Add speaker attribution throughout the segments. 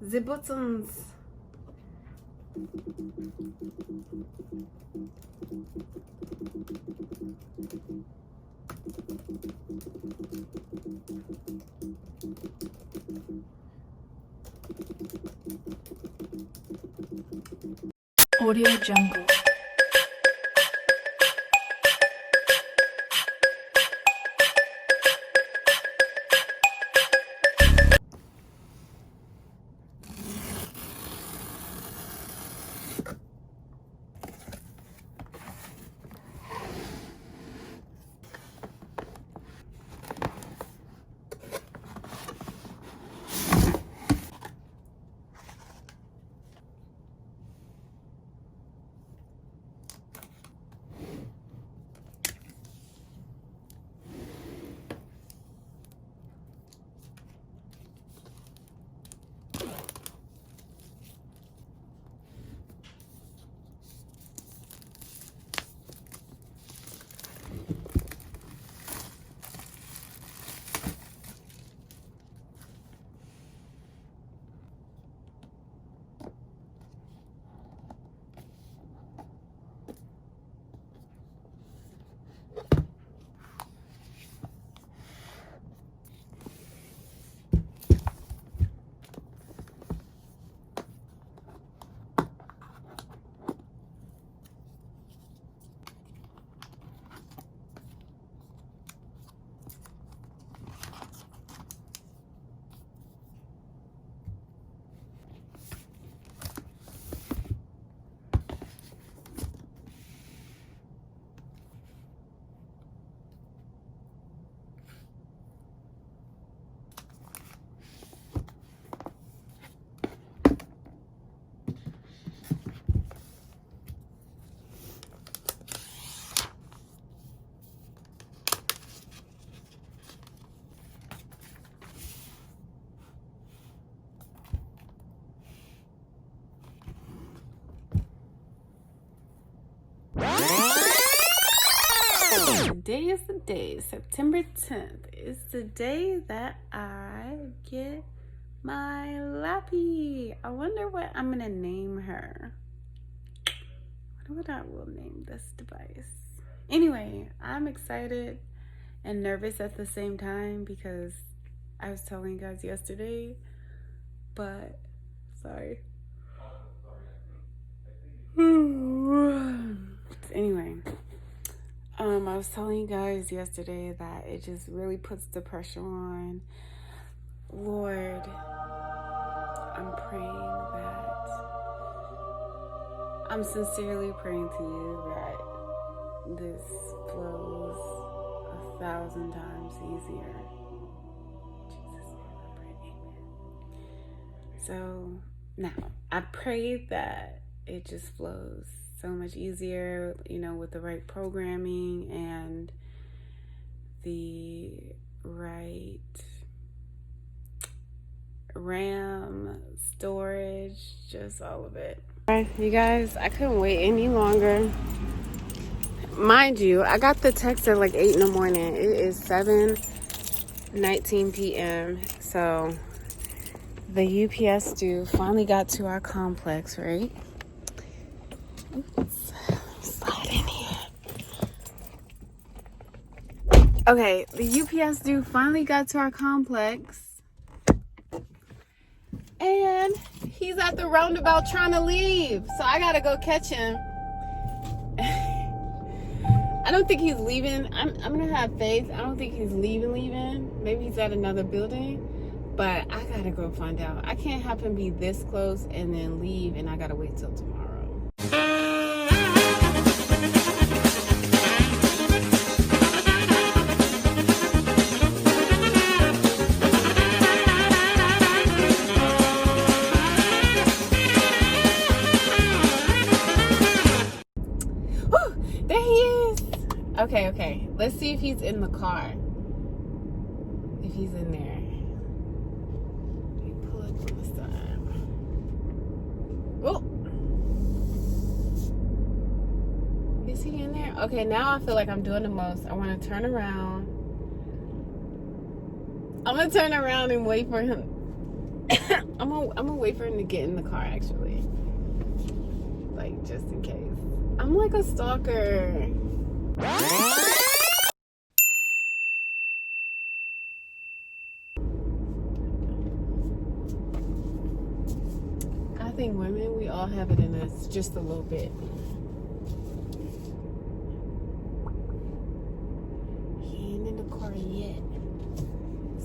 Speaker 1: The buttons.
Speaker 2: Audio Jungle.
Speaker 1: Today is the day, September 10th. It's the day that I get my Lappy. I wonder what I'm gonna name her. I wonder what I will name this device. Anyway, I'm excited and nervous at the same time because I was telling you guys yesterday, but sorry. Anyway, I was telling you guys yesterday that it just really puts the pressure on. Lord, I'm praying that, I'm sincerely praying to you that this flows 1,000 times easier. In Jesus' name I pray, amen. So now, I pray that it just flows so much easier, you know, with the right programming and the right RAM, storage, just all of it. All right, you guys, I couldn't wait any longer. Mind you, I got the text at like 8 in the morning. It is 7:19 p.m. So the UPS dude finally got to our complex, right? Oops, slide in here. Okay, the UPS dude finally got to our complex. And he's at the roundabout trying to leave. So I gotta go catch him. I don't think he's leaving. I'm gonna have faith. I don't think he's leaving. Maybe he's at another building. But I gotta go find out. I can't have him be this close and then leave and I gotta wait till tomorrow. There he is. Okay. Let's see if he's in the car. If he's in there. Let me pull it from the side. Oh. Is he in there? Okay, now I feel like I'm doing the most. I want to turn around. I'm going to turn around and wait for him. I'm gonna wait for him to get in the car, actually. Like, just in case. I'm like a stalker. I think women, we all have it in us just a little bit. He ain't in the car yet.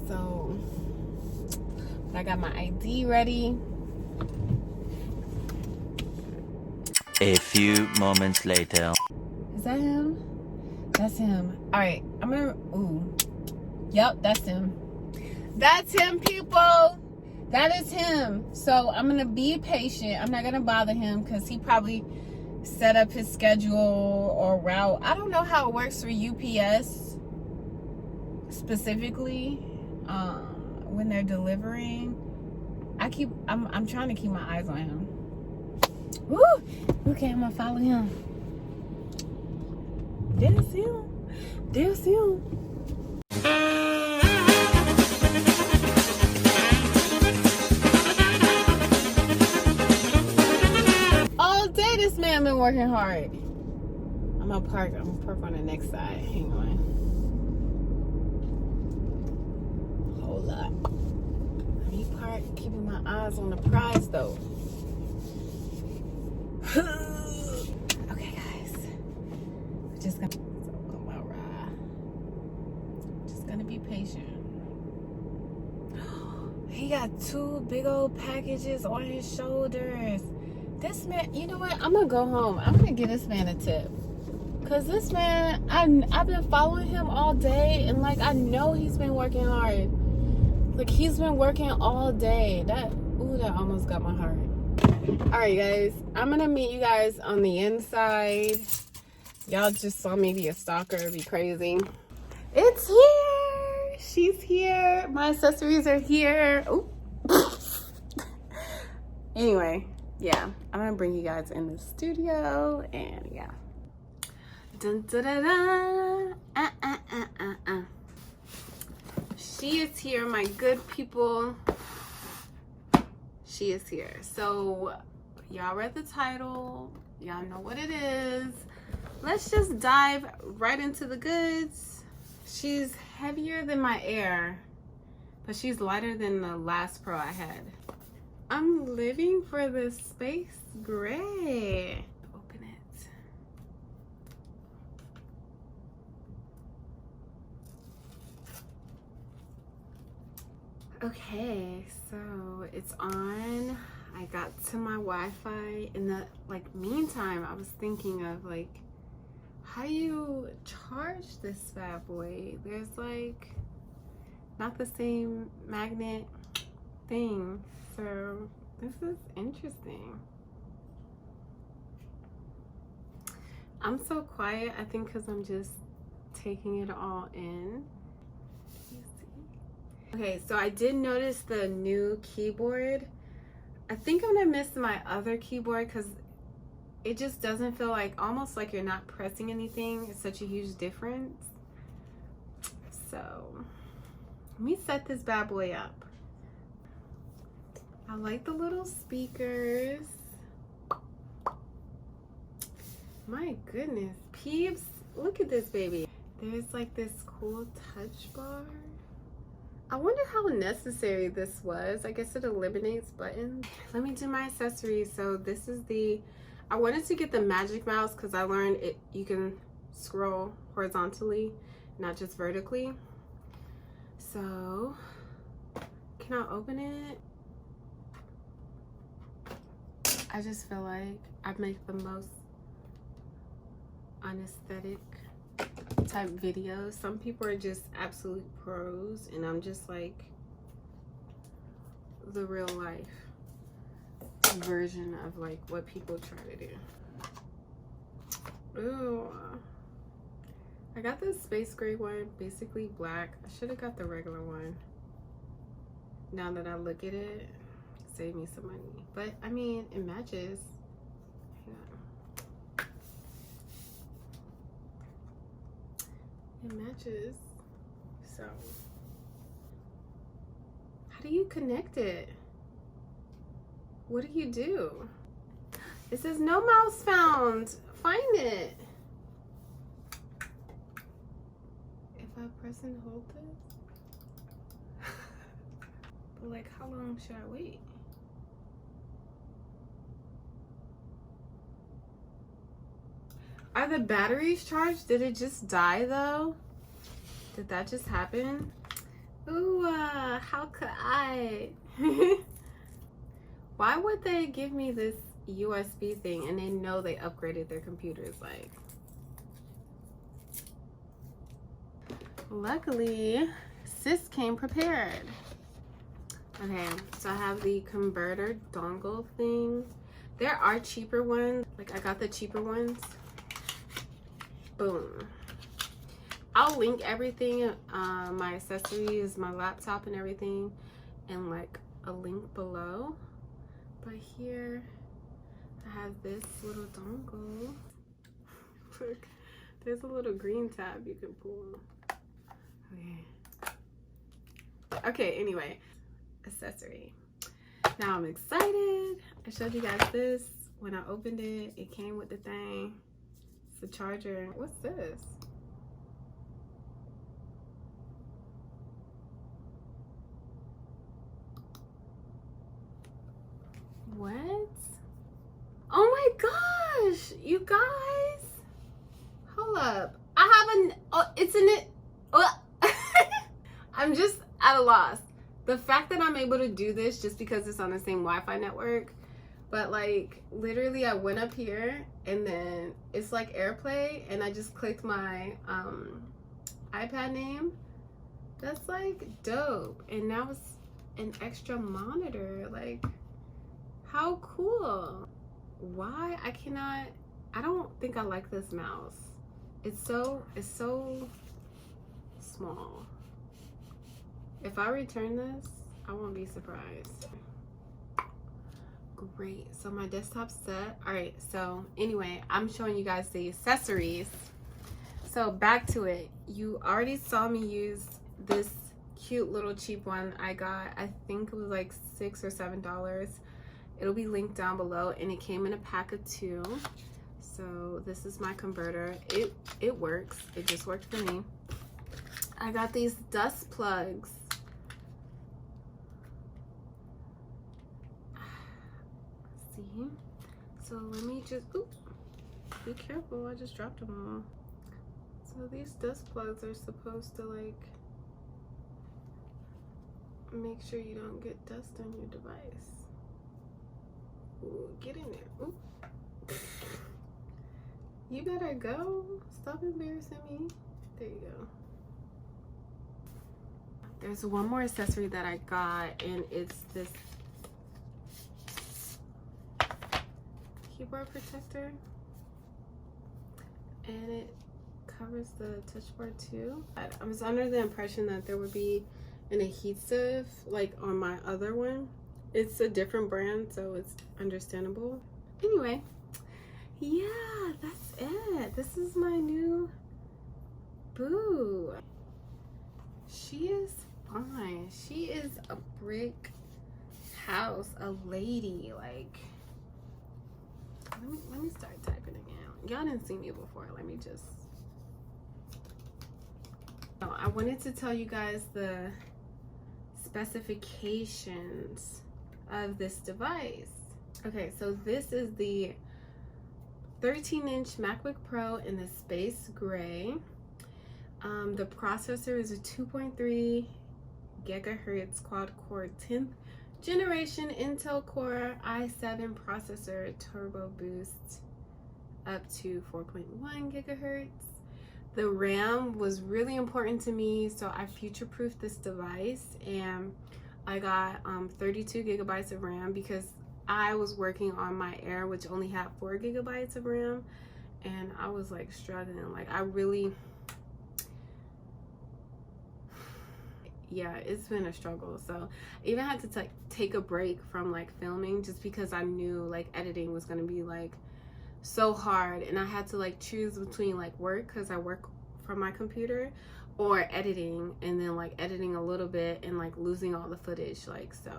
Speaker 1: So, I got my ID ready.
Speaker 3: A few moments later.
Speaker 1: Is that him? That's him. All right, I'm gonna. Ooh, yep, that's him. That's him, people. That is him. So I'm gonna be patient. I'm not gonna bother him because he probably set up his schedule or route. I don't know how it works for UPS specifically when they're delivering. I'm trying to keep my eyes on him. Woo! Okay, I'm gonna follow him. There's him. There's him. All day this man been working hard. I'm gonna park on the next side. Hang on. Hold up. Let me park, keeping my eyes on the prize though. Okay, guys. We're just gonna be patient. He got 2 big old packages on his shoulders. This man, you know what? I'm gonna go home. I'm gonna give this man a tip. Cause this man, I've been following him all day, and like I know he's been working hard. Like he's been working all day. That almost got my heart. All right, guys. I'm gonna meet you guys on the inside. Y'all just saw me be a stalker, be crazy. It's here. She's here. My accessories are here. Ooh. Anyway, yeah, I'm gonna bring you guys in the studio, and yeah. Dun, dun, dun, dun. She is here, my good people. She is here. So y'all read the title, y'all know what it is. Let's just dive right into the goods. She's heavier than my Air, but she's lighter than the last Pro I had. I'm living for the space gray. Open it. Okay, so it's on. I got to my Wi-Fi. In the meantime, I was thinking of how do you charge this bad boy? There's not the same magnet thing. So this is interesting. I'm so quiet, I think because I'm just taking it all in. Okay, so I did notice the new keyboard. I think I'm gonna miss my other keyboard because it just doesn't feel almost like you're not pressing anything. It's such a huge difference. So let me set this bad boy up. I like the little speakers. My goodness, peeps, look at this baby. There's this cool touch bar. I wonder how necessary this was. I guess it eliminates buttons. Let me do my accessories. So this is I wanted to get the Magic Mouse because I learned you can scroll horizontally, not just vertically. So can I open it? I just feel like I make the most unaesthetic type videos. Some people are just absolute pros, and I'm just the real life version of what people try to do. Ooh, I got this space gray one, basically black. I should have got the regular one. Now that I look at it, save me some money, but I mean it matches. It matches. So how do you connect it? What do you do? It says no mouse found. Find it. If I press and hold this? But like, how long should I wait? Are the batteries charged? Did it just die though? Did that just happen? Ooh, how could I? Why would they give me this USB thing and they know they upgraded their computers? Like, luckily, sis came prepared. Okay, so I have the converter dongle thing. There are cheaper ones. Like, I got the cheaper ones. Boom. I'll link everything, my accessories, my laptop and everything, and like a link below. But here I have this little dongle. Look, there's a little green tab you can pull. Okay, anyway, accessory. Now I'm excited. I showed you guys this. When I opened it, it came with the thing. It's the charger. What's this? What? Oh my gosh, you guys. Hold up. I have an, oh, it's in it. Oh. I'm just at a loss. The fact that I'm able to do this just because it's on the same Wi-Fi network, but like literally I went up here and then it's like AirPlay and I just clicked my iPad name. That's like dope. And now it's an extra monitor. Like, how cool. Why I cannot, I don't think I like this mouse. It's so small. If I return this, I won't be surprised. Great, so my desktop's set. All right, so anyway, I'm showing you guys the accessories. So back to it. You already saw me use this cute little cheap one I got. I think it was like $6 or $7. It'll be linked down below, and it came in a pack of 2. So this is my converter. It works. It just worked for me. I got these dust plugs. See? So let me just, oops, be careful, I just dropped them all. So these dust plugs are supposed to like make sure you don't get dust on your device. Ooh, get in there. Ooh. You better go. Stop embarrassing me. There you go. There's one more accessory that I got, and it's this keyboard protector, and it covers the touch bar too. I was under the impression that there would be an adhesive like on my other one. It's a different brand, so it's understandable. Anyway, yeah, that's it. This is my new boo. She is fine. She is a brick house, a lady. Like, let me start typing again. Y'all didn't see me before. Let me just. Oh, I wanted to tell you guys the specifications of this device. Okay, so this is the 13-inch MacBook Pro in the space gray. The processor is a 2.3 gigahertz quad-core 10th generation Intel Core i7 processor, turbo boost up to 4.1 gigahertz. The RAM was really important to me, so I future-proofed this device, and I got 32 gigabytes of RAM because I was working on my Air, which only had 4 gigabytes of RAM, and I was like struggling. Like, I really, yeah, it's been a struggle. So I even had to take a break from like filming just because I knew like editing was gonna be like so hard, and I had to like choose between like work, because I work from my computer, or editing, and then like editing a little bit and like losing all the footage. Like, so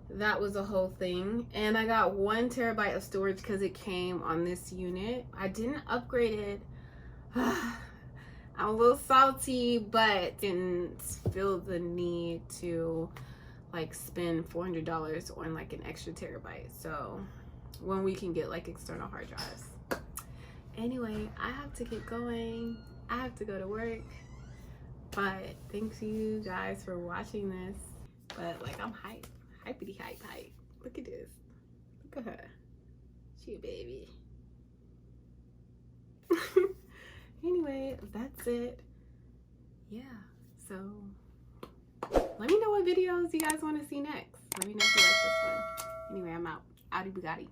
Speaker 1: that was a whole thing. And I got 1 terabyte of storage because it came on this unit. I didn't upgrade it. I'm a little salty, but didn't feel the need to like spend $400 on like an extra terabyte. So when we can get like external hard drives. Anyway, I have to get going. I have to go to work. But thanks you guys for watching this. But like, I'm hype. Hypity hype. Look at this. Look at her. She a baby. Anyway, that's it. Yeah, so let me know what videos you guys want to see next. Let me know if you like this one. Anyway, I'm out. Outie Bugatti.